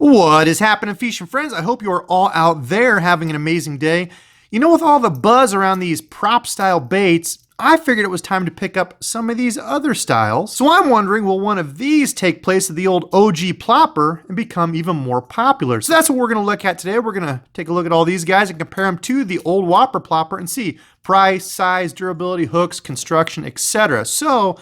What is happening, fishing friends? I hope you are all out there having an amazing day. You know, with all the buzz around these prop style baits, I figured it was time to pick up some of these other styles. So I'm wondering, will one of these take place of the old OG plopper and become even more popular? So that's what we're going to look at today. We're going to take a look at all these guys and compare them to the old Whopper Plopper and see price, size, durability, hooks, construction, etc. So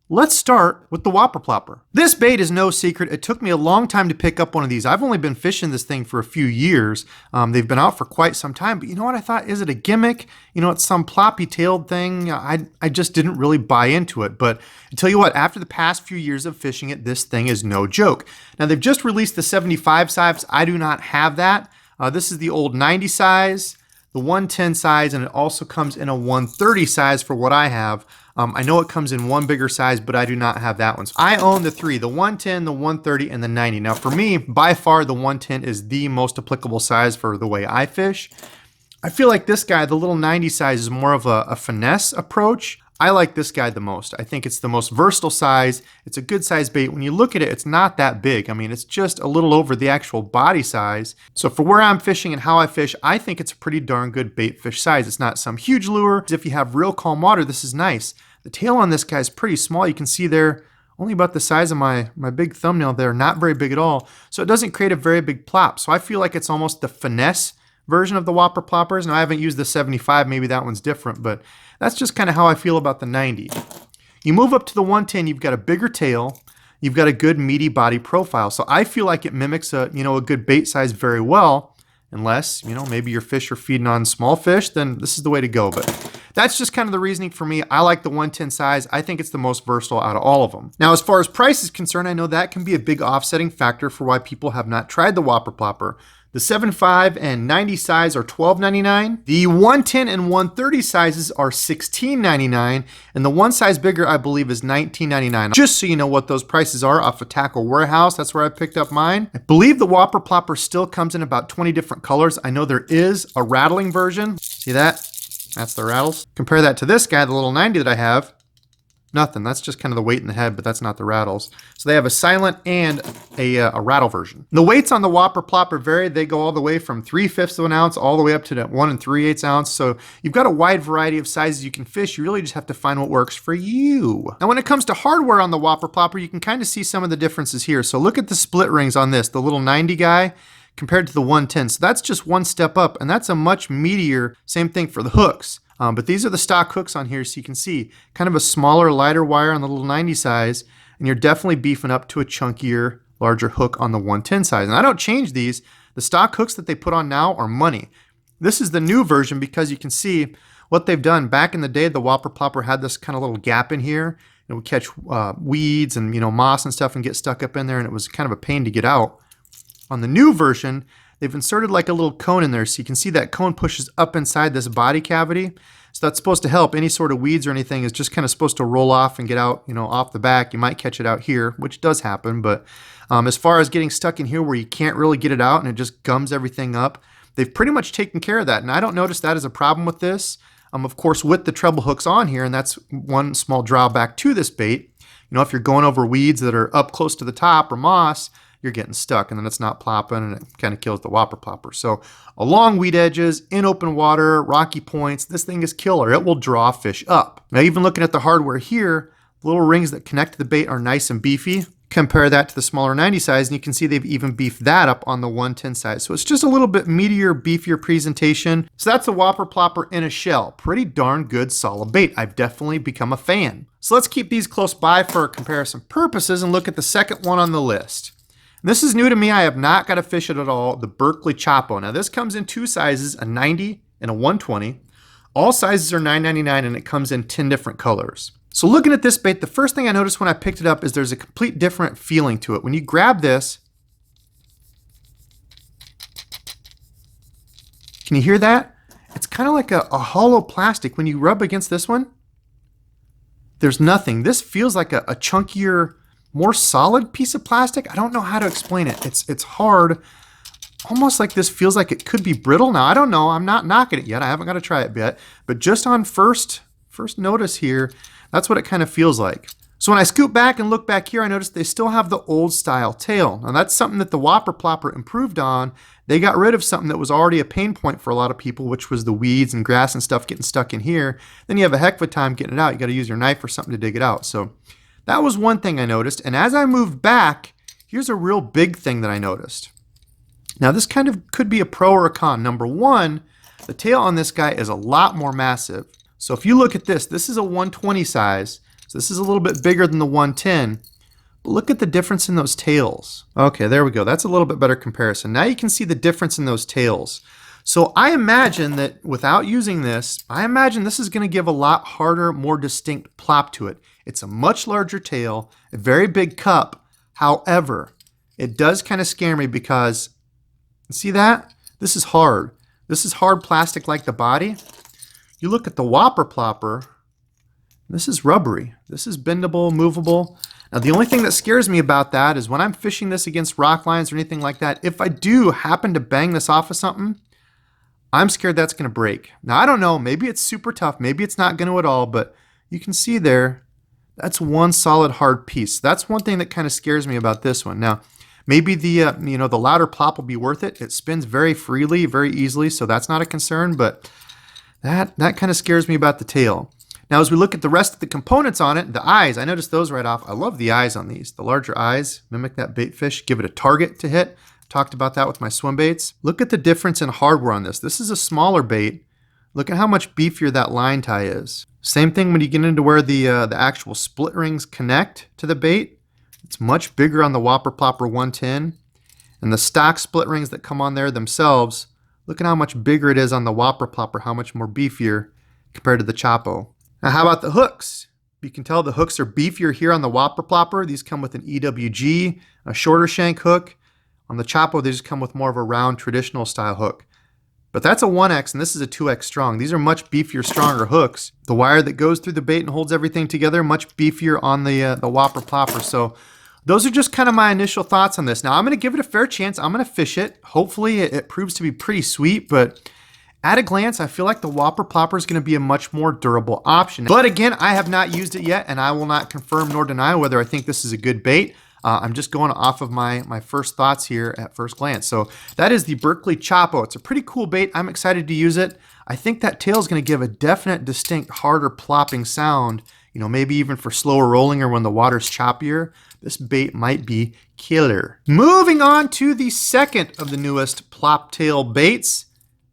let's start with the Whopper Plopper. This bait is no secret. It took me a long time to pick up one of these. I've only been fishing this thing for a few years. They've been out for quite some time, but you know what I thought? Is it a gimmick? You know, it's some ploppy-tailed thing. I just didn't really buy into it. But I tell you what, after the past few years of fishing it, this thing is no joke. Now, they've just released the 75 size. I do not have that. This is the old 90 size, the 110 size, and it also comes in a 130 size for what I have. I know it comes in one bigger size, but I do not have that one. So I own the three, the 110, the 130, and the 90. Now for me, by far, the 110 is the most applicable size for the way I fish. I feel like this guy, the little 90 size, is more of a finesse approach. I like this guy the most. I think it's the most versatile size. It's a good size bait. When you look at it, it's not that big. I mean, it's just a little over the actual body size. So for where I'm fishing and how I fish, I think it's a pretty darn good bait fish size. It's not some huge lure. If you have real calm water, this is nice. The tail on this guy is pretty small. You can see there, only about the size of my big thumbnail there, not very big at all. So it doesn't create a very big plop. So I feel like it's almost the finesse version of the Whopper Ploppers. Now I haven't used the 75, maybe that one's different, but that's just kind of how I feel about the 90. You move up to the 110, you've got a bigger tail, you've got a good meaty body profile. So I feel like it mimics a good bait size very well, unless, maybe your fish are feeding on small fish, then this is the way to go. But that's just kind of the reasoning for me. I like the 110 size. I think it's the most versatile out of all of them. Now, as far as price is concerned, I know that can be a big offsetting factor for why people have not tried the Whopper Plopper. The 75 and 90 size are $12.99. The 110 and 130 sizes are $16.99. And the one size bigger, I believe, is $19.99. Just so you know what those prices are off of Tackle Warehouse, that's where I picked up mine. I believe the Whopper Plopper still comes in about 20 different colors. I know there is a rattling version. See that? That's the rattles. Compare that to this guy, the little 90 that I have. Nothing. That's just kind of the weight in the head, but that's not the rattles. So they have a silent and a rattle version. The weights on the Whopper Plopper vary. They go all the way from 3/5 of an ounce all the way up to 1 3/8 ounce. So you've got a wide variety of sizes you can fish. You really just have to find what works for you. Now, when it comes to hardware on the Whopper Plopper, you can kind of see some of the differences here. So look at the split rings on this, the little 90 guy compared to the 110. So that's just one step up, and that's a much meatier. Same thing for the hooks. But these are the stock hooks on here, so you can see kind of a smaller, lighter wire on the little 90 size, and you're definitely beefing up to a chunkier, larger hook on the 110 size. And I don't change these. The stock hooks that they put on now are money. This is the new version because you can see what they've done. Back in the day, the Whopper Plopper had this kind of little gap in here. It would catch weeds and moss and stuff and get stuck up in there, and it was kind of a pain to get out. On the new version, they've inserted like a little cone in there, so you can see that cone pushes up inside this body cavity. So that's supposed to help. Any sort of weeds or anything is just kind of supposed to roll off and get out, off the back. You might catch it out here, which does happen. But as far as getting stuck in here where you can't really get it out and it just gums everything up, they've pretty much taken care of that. And I don't notice that as a problem with this. Of course, with the treble hooks on here, and that's one small drawback to this bait. If you're going over weeds that are up close to the top or moss, you're getting stuck, and then it's not plopping, and it kind of kills the Whopper Plopper. So along weed edges, in open water, rocky points, this thing is killer. It will draw fish up. Now, even looking at the hardware here, the little rings that connect to the bait are nice and beefy. Compare that to the smaller 90 size, and you can see they've even beefed that up on the 110 size. So it's just a little bit meatier, beefier presentation. So that's the Whopper Plopper in a shell. Pretty darn good, solid bait. I've definitely become a fan. So let's keep these close by for comparison purposes and look at the second one on the list. This is new to me. I have not got to fish it at all, the Berkley Choppo. Now this comes in two sizes, a 90 and a 120. All sizes are $9.99 and it comes in 10 different colors. So looking at this bait, the first thing I noticed when I picked it up is there's a complete different feeling to it. When you grab this, can you hear that? It's kind of like a hollow plastic. When you rub against this one, there's nothing. This feels like a chunkier, more solid piece of plastic. I don't know how to explain it. It's hard, almost like this feels like it could be brittle. Now, I don't know. I'm not knocking it yet. I haven't got to try it yet. But just on first notice here, that's what it kind of feels like. So when I scoot back and look back here, I noticed they still have the old style tail. Now that's something that the Whopper Plopper improved on. They got rid of something that was already a pain point for a lot of people, which was the weeds and grass and stuff getting stuck in here. Then you have a heck of a time getting it out. You got to use your knife or something to dig it out. So that was one thing I noticed. And as I moved back, here's a real big thing that I noticed. Now this kind of could be a pro or a con. Number one, the tail on this guy is a lot more massive. So if you look at this, this is a 120 size. So this is a little bit bigger than the 110. But look at the difference in those tails. Okay, there we go. That's a little bit better comparison. Now you can see the difference in those tails. So I imagine that without using this, I imagine this is going to give a lot harder, more distinct plop to it. It's a much larger tail, a very big cup. However, it does kind of scare me because, see that? This is hard. This is hard plastic like the body. You look at the Whopper Plopper, this is rubbery. This is bendable, movable. Now the only thing that scares me about that is when I'm fishing this against rock lines or anything like that, if I do happen to bang this off of something, I'm scared that's going to break. Now I don't know, maybe it's super tough, maybe it's not going to at all, but you can see there, that's one solid hard piece. That's one thing that kind of scares me about this one. Now, maybe the the louder plop will be worth it. It spins very freely, very easily, so that's not a concern, but that kind of scares me about the tail. Now, as we look at the rest of the components on it, the eyes, I noticed those right off. I love the eyes on these. The larger eyes mimic that bait fish, give it a target to hit. Talked about that with my swim baits. Look at the difference in hardware on this. This is a smaller bait. Look at how much beefier that line tie is. Same thing when you get into where the actual split rings connect to the bait. It's much bigger on the Whopper Plopper 110. And the stock split rings that come on there themselves, look at how much bigger it is on the Whopper Plopper, how much more beefier compared to the Choppo. Now, how about the hooks? You can tell the hooks are beefier here on the Whopper Plopper. These come with an EWG, a shorter shank hook. On the Choppo, they just come with more of a round traditional style hook. But that's a 1X and this is a 2X strong. These are much beefier, stronger hooks. The wire that goes through the bait and holds everything together, much beefier on the Whopper Plopper. So those are just kind of my initial thoughts on this. Now I'm going to give it a fair chance. I'm going to fish it. Hopefully it proves to be pretty sweet, but at a glance, I feel like the Whopper Plopper is going to be a much more durable option. But again, I have not used it yet, and I will not confirm nor deny whether I think this is a good bait. I'm just going off of my first thoughts here at first glance. So that is the Berkley Choppo. It's a pretty cool bait. I'm excited to use it. I think that tail is going to give a definite, distinct, harder plopping sound. You know, maybe even for slower rolling or when the water's choppier. This bait might be killer. Moving on to the second of the newest plop tail baits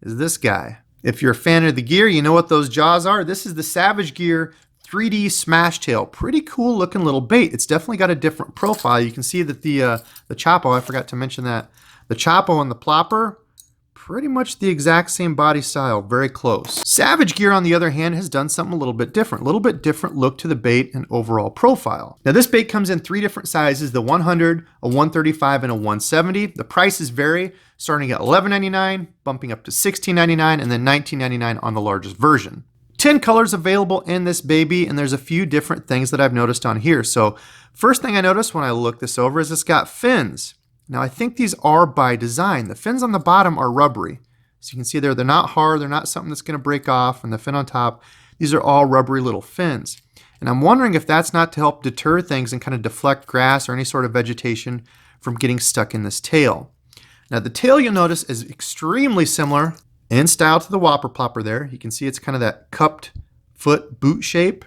is this guy. If you're a fan of the gear, you know what those jaws are. This is the Savage Gear 3D Smash Tail. Pretty cool looking little bait. It's definitely got a different profile. You can see that the Choppo, I forgot to mention that. The Choppo and the Plopper, pretty much the exact same body style, very close. Savage Gear, on the other hand, has done something a little bit different look to the bait and overall profile. Now this bait comes in 3 different sizes, the 100, a 135, and a 170. The prices vary, starting at $11.99, bumping up to $16.99, and then $19.99 on the largest version. 10 colors available in this baby, and there's a few different things that I've noticed on here. So first thing I noticed when I looked this over is it's got fins. Now I think these are by design. The fins on the bottom are rubbery. So you can see there, they're not hard, they're not something that's going to break off, and the fin on top, these are all rubbery little fins. And I'm wondering if that's not to help deter things and kind of deflect grass or any sort of vegetation from getting stuck in this tail. Now the tail, you'll notice, is extremely similar in style to the Whopper Plopper there. You can see it's kind of that cupped foot boot shape.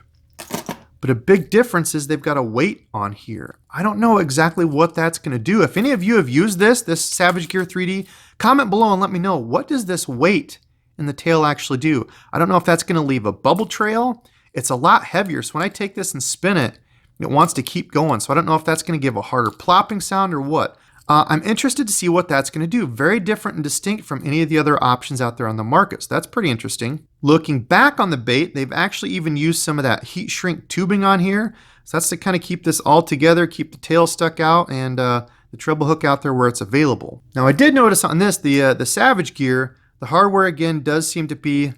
But a big difference is they've got a weight on here. I don't know exactly what that's going to do. If any of you have used this Savage Gear 3D, comment below and let me know, what does this weight in the tail actually do? I don't know if that's going to leave a bubble trail. It's a lot heavier, so when I take this and spin it, it wants to keep going. So I don't know if that's going to give a harder plopping sound or what. I'm interested to see what that's going to do. Very different and distinct from any of the other options out there on the market. So that's pretty interesting. Looking back on the bait, they've actually even used some of that heat shrink tubing on here. So that's to kind of keep this all together, keep the tail stuck out, and the treble hook out there where it's available. Now I did notice on this, the Savage Gear, the hardware again does seem to be a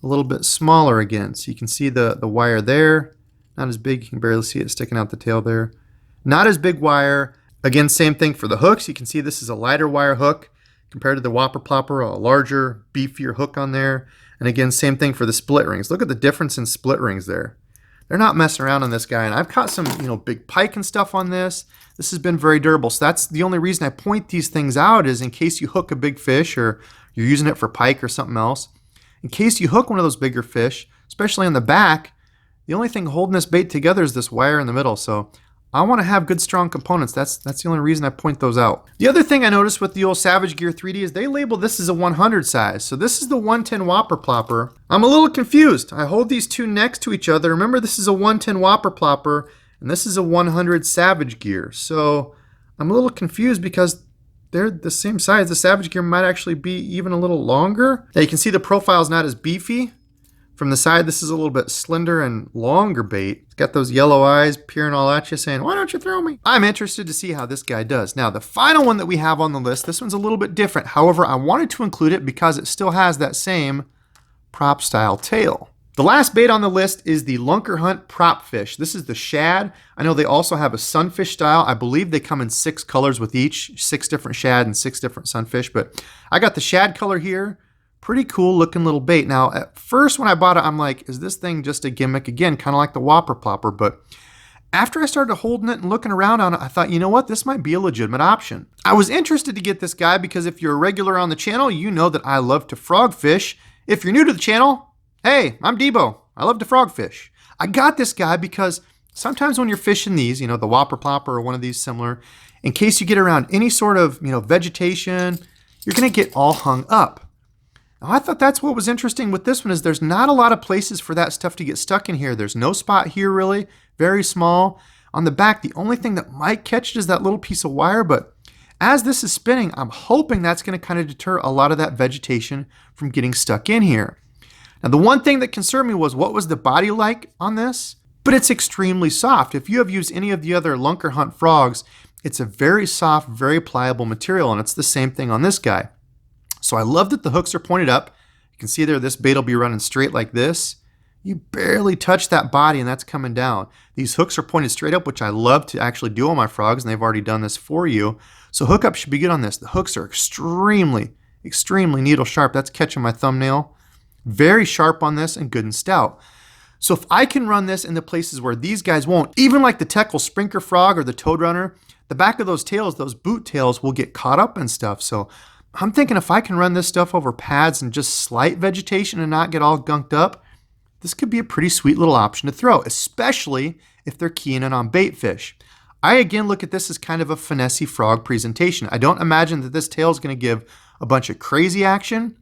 little bit smaller again. So you can see the wire there, not as big. You can barely see it sticking out the tail there. Not as big wire. Again, same thing for the hooks. You can see this is a lighter wire hook compared to the Whopper Plopper, a larger, beefier hook on there. And again, same thing for the split rings. Look at the difference in split rings there. They're not messing around on this guy. And I've caught some, big pike and stuff on this. This has been very durable. So that's the only reason I point these things out, is in case you hook a big fish or you're using it for pike or something else. In case you hook one of those bigger fish, especially on the back, the only thing holding this bait together is this wire in the middle. So I want to have good, strong components. That's the only reason I point those out. The other thing I noticed with the old Savage Gear 3D is they label this as a 100 size. So this is the 110 Whopper Plopper. I'm a little confused. I hold these two next to each other. Remember, this is a 110 Whopper Plopper and this is a 100 Savage Gear. So I'm a little confused because they're the same size. The Savage Gear might actually be even a little longer. Now you can see the profile is not as beefy. From the side, this is a little bit slender and longer bait. It's got those yellow eyes peering all at you saying, why don't you throw me? I'm interested to see how this guy does. Now, the final one that we have on the list, this one's a little bit different. However, I wanted to include it because it still has that same prop style tail. The last bait on the list is the Lunkerhunt Propfish. This is the shad. I know they also have a sunfish style. I believe they come in 6 colors with each, 6 different shad and 6 different sunfish, but I got the shad color here. Pretty cool looking little bait. Now, at first when I bought it, I'm like, is this thing just a gimmick again? Kind of like the Whopper Plopper. But after I started holding it and looking around on it, I thought, you know what? This might be a legitimate option. I was interested to get this guy because if you're a regular on the channel, you know that I love to frog fish. If you're new to the channel, hey, I'm Debo. I love to frog fish. I got this guy because sometimes when you're fishing these, the Whopper Plopper or one of these similar, in case you get around any sort of, vegetation, you're going to get all hung up. Now, I thought that's what was interesting with this one is there's not a lot of places for that stuff to get stuck in here. There's no spot here really, very small. On the back, the only thing that might catch it is that little piece of wire, but as this is spinning, I'm hoping that's going to kind of deter a lot of that vegetation from getting stuck in here. Now, the one thing that concerned me was what was the body like on this? But it's extremely soft. If you have used any of the other Lunkerhunt frogs, it's a very soft, very pliable material, and it's the same thing on this guy. So I love that the hooks are pointed up. You can see there, this bait will be running straight like this. You barely touch that body and that's coming down. These hooks are pointed straight up, which I love to actually do on my frogs, and they've already done this for you. So hookup should be good on this. The hooks are extremely, extremely needle sharp. That's catching my thumbnail. Very sharp on this and good and stout. So if I can run this in the places where these guys won't, even like the Teckle Sprinker Frog or the Toad Runner, the back of those tails, those boot tails will get caught up and stuff. So I'm thinking if I can run this stuff over pads and just slight vegetation and not get all gunked up, this could be a pretty sweet little option to throw, especially if they're keying in on bait fish. I again look at this as kind of a finesse frog presentation. I don't imagine that this tail is going to give a bunch of crazy action.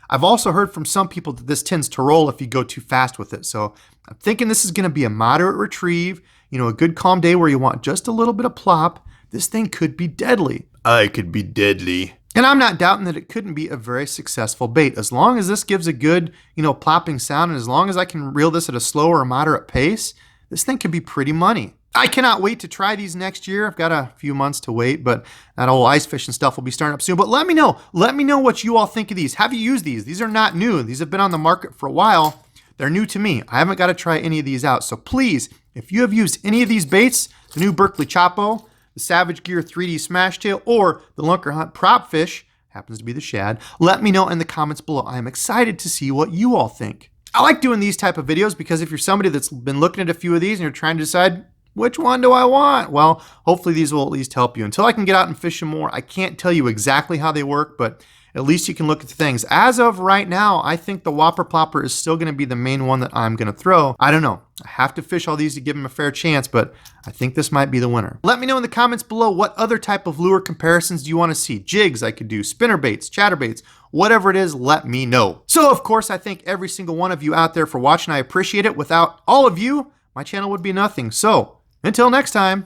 I've also heard from some people that this tends to roll if you go too fast with it. So I'm thinking this is going to be a moderate retrieve, a good calm day where you want just a little bit of plop. This thing could be deadly. I could be deadly. And I'm not doubting that it couldn't be a very successful bait. As long as this gives a good, plopping sound, and as long as I can reel this at a slower or moderate pace, this thing could be pretty money. I cannot wait to try these next year. I've got a few months to wait, but that old ice fishing stuff will be starting up soon. But let me know. Let me know what you all think of these. Have you used these? These are not new. These have been on the market for a while. They're new to me. I haven't got to try any of these out. So please, if you have used any of these baits, the new Berkley Choppo, the Savage Gear 3D Smash Tail, or the Lunkerhunt Propfish, happens to be the shad, let me know in the comments below. I am excited to see what you all think. I like doing these type of videos because if you're somebody that's been looking at a few of these and you're trying to decide, which one do I want? Well, hopefully these will at least help you. Until I can get out and fish some more, I can't tell you exactly how they work, but at least you can look at the things. As of right now, I think the Whopper Plopper is still going to be the main one that I'm going to throw. I don't know. I have to fish all these to give them a fair chance, but I think this might be the winner. Let me know in the comments below what other type of lure comparisons do you want to see. Jigs I could do, spinner baits, chatterbaits, whatever it is, let me know. So of course, I thank every single one of you out there for watching. I appreciate it. Without all of you, my channel would be nothing. So until next time.